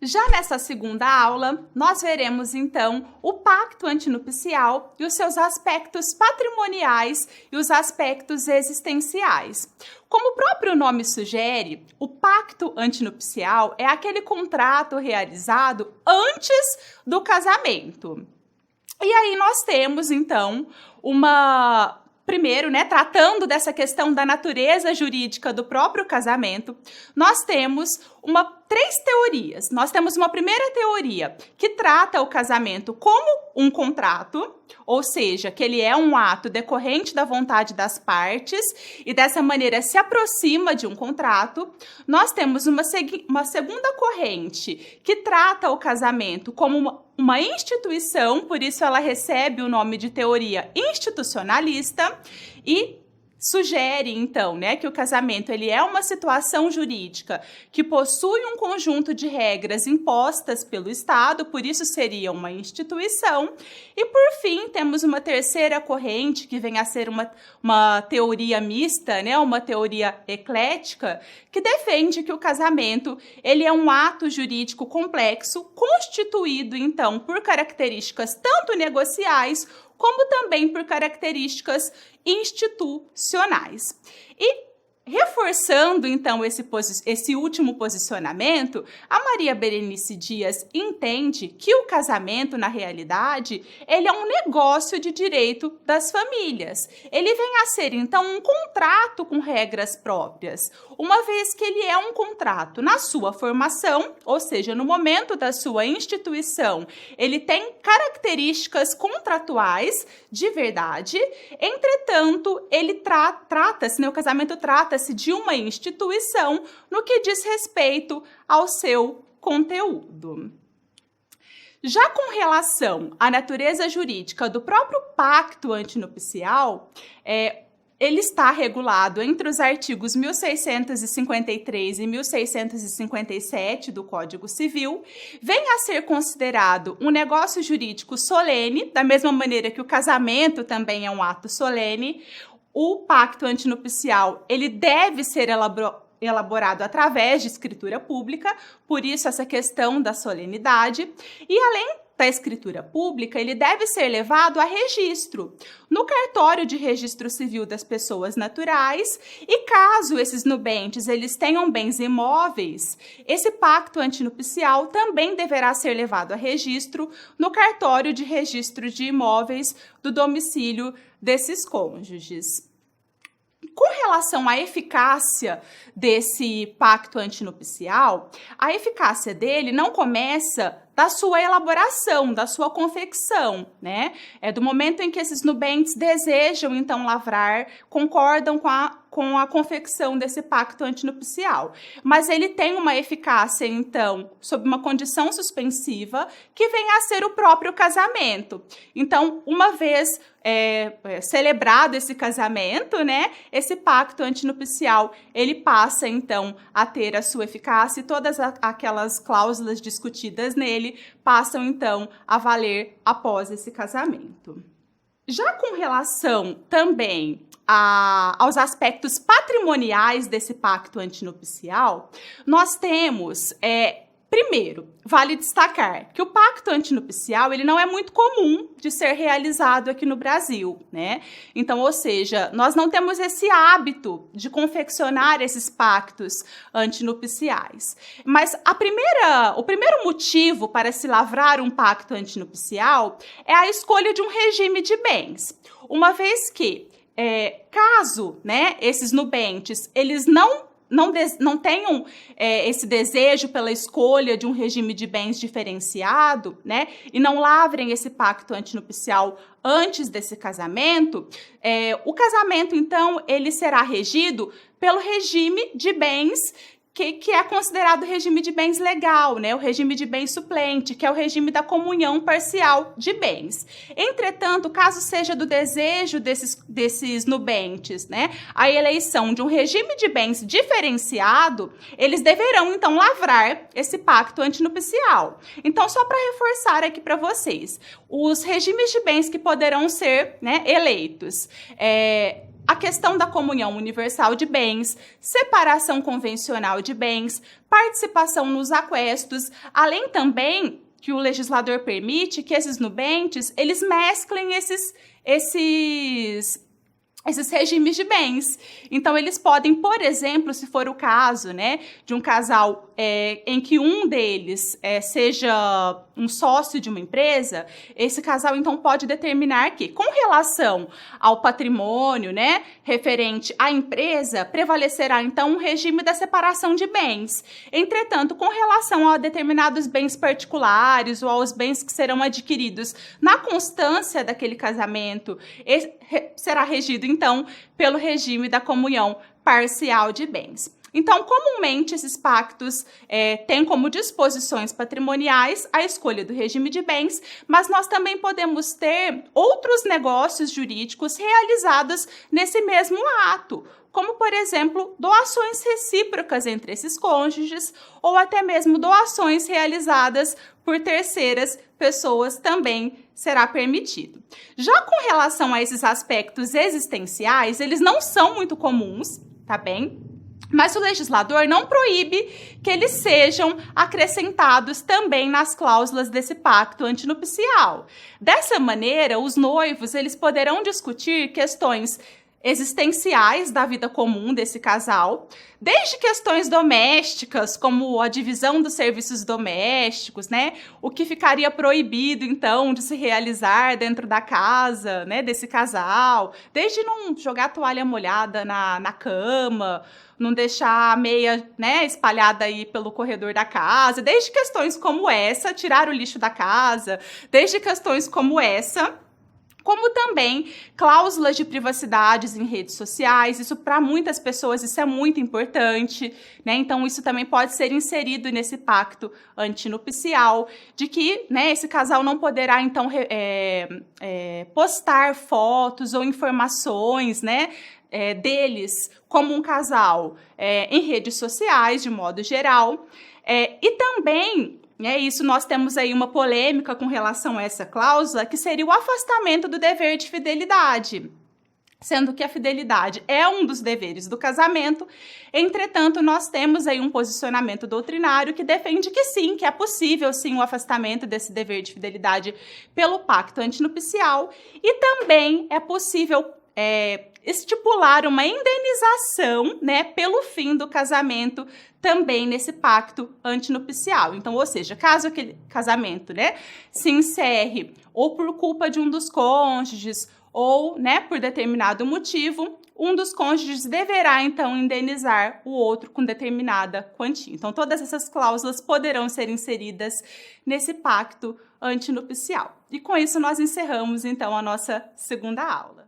Já nessa segunda aula, nós veremos então o pacto antinupcial e os seus aspectos patrimoniais e os aspectos existenciais. Como o próprio nome sugere, o pacto antinupcial é aquele contrato realizado antes do casamento. E aí nós temos então Primeiro, tratando dessa questão da natureza jurídica do próprio casamento, nós temos três teorias. Nós temos uma primeira teoria que trata o casamento como um contrato, ou seja, que ele é um ato decorrente da vontade das partes e dessa maneira se aproxima de um contrato. Nós temos uma segunda corrente que trata o casamento como uma instituição, por isso ela recebe o nome de teoria institucionalista e sugere, então, que o casamento ele é uma situação jurídica que possui um conjunto de regras impostas pelo Estado, por isso seria uma instituição. E, por fim, temos uma terceira corrente, que vem a ser uma teoria mista, uma teoria eclética, que defende que o casamento ele é um ato jurídico complexo, constituído, então, por características tanto negociais como também por características institucionais. E reforçando, então, esse último posicionamento, a Maria Berenice Dias entende que o casamento, na realidade, ele é um negócio de direito das famílias. Ele vem a ser, então, um contrato com regras próprias, uma vez que ele é um contrato na sua formação, ou seja, no momento da sua instituição, ele tem características contratuais de verdade, entretanto, ele trata-se, o casamento trata-se de uma instituição no que diz respeito ao seu conteúdo. Já com relação à natureza jurídica do próprio pacto antinupcial, ele está regulado entre os artigos 1653 e 1657 do Código Civil, vem a ser considerado um negócio jurídico solene, da mesma maneira que o casamento também é um ato solene. O pacto antinupcial, ele deve ser elaborado através de escritura pública, por isso essa questão da solenidade. E além da escritura pública, ele deve ser levado a registro no cartório de registro civil das pessoas naturais e caso esses nubentes eles tenham bens imóveis, esse pacto antinupcial também deverá ser levado a registro no cartório de registro de imóveis do domicílio desses cônjuges. Com relação à eficácia desse pacto antinupcial, a eficácia dele não começa da sua elaboração, da sua confecção, É do momento em que esses nubentes desejam, então, lavrar, concordam com a confecção desse pacto antinupcial. Mas ele tem uma eficácia, então, sob uma condição suspensiva, que vem a ser o próprio casamento. Então, uma vez celebrado esse casamento, esse pacto antinupcial, ele passa, então, a ter a sua eficácia e todas aquelas cláusulas discutidas nele passam, então, a valer após esse casamento. Já com relação também aos aspectos patrimoniais desse pacto antinupcial, nós temos, primeiro, vale destacar que o pacto antinupcial ele não é muito comum de ser realizado aqui no Brasil, Então, ou seja, nós não temos esse hábito de confeccionar esses pactos antinupciais. Mas o primeiro motivo para se lavrar um pacto antinupcial é a escolha de um regime de bens. Uma vez que, caso, esses nubentes, eles não tenham esse desejo pela escolha de um regime de bens diferenciado, e não lavrem esse pacto antinupcial antes desse casamento, o casamento, então, ele será regido pelo regime de bens que é considerado regime de bens legal, o regime de bens suplente, que é o regime da comunhão parcial de bens. Entretanto, caso seja do desejo desses nubentes, a eleição de um regime de bens diferenciado, eles deverão, então, lavrar esse pacto antinupcial. Então, só para reforçar aqui para vocês, os regimes de bens que poderão ser eleitos, a questão da comunhão universal de bens, separação convencional de bens, participação nos aquestos, além também que o legislador permite que esses nubentes, eles mesclem esses regimes de bens. Então, eles podem, por exemplo, se for o caso, né, de um casal em que um deles seja um sócio de uma empresa, esse casal, então, pode determinar que, com relação ao patrimônio, né, referente à empresa, prevalecerá, então, um regime da separação de bens. Entretanto, com relação a determinados bens particulares ou aos bens que serão adquiridos na constância daquele casamento, será regido, então, pelo regime da comunhão parcial de bens. Então, comumente, esses pactos têm como disposições patrimoniais a escolha do regime de bens, mas nós também podemos ter outros negócios jurídicos realizados nesse mesmo ato, como, por exemplo, doações recíprocas entre esses cônjuges ou até mesmo doações realizadas por terceiras pessoas também será permitido. Já com relação a esses aspectos existenciais, eles não são muito comuns, tá bem? Mas o legislador não proíbe que eles sejam acrescentados também nas cláusulas desse pacto antinupcial. Dessa maneira, os noivos eles poderão discutir questões existenciais da vida comum desse casal, desde questões domésticas, como a divisão dos serviços domésticos, né? O que ficaria proibido, então, de se realizar dentro da casa, né, desse casal, desde não jogar toalha molhada na cama, não deixar a meia, né, espalhada aí pelo corredor da casa, desde questões como essa, tirar o lixo da casa, desde questões como essa, como também cláusulas de privacidades em redes sociais. Isso, para muitas pessoas, isso é muito importante, né? Então, isso também pode ser inserido nesse pacto antinupcial, de que, né, esse casal não poderá, então, postar fotos ou informações, né, deles como um casal em redes sociais, de modo geral. E também... isso, nós temos aí uma polêmica com relação a essa cláusula, que seria o afastamento do dever de fidelidade, sendo que a fidelidade é um dos deveres do casamento. Entretanto, nós temos aí um posicionamento doutrinário que defende que sim, que é possível sim o afastamento desse dever de fidelidade pelo pacto antinupcial, e também é possível estipular uma indenização, né, pelo fim do casamento também nesse pacto antinupcial. Então, ou seja, caso aquele casamento, né, se encerre ou por culpa de um dos cônjuges ou, né, por determinado motivo, um dos cônjuges deverá, então, indenizar o outro com determinada quantia. Então, todas essas cláusulas poderão ser inseridas nesse pacto antinupcial. E com isso, nós encerramos, então, a nossa segunda aula.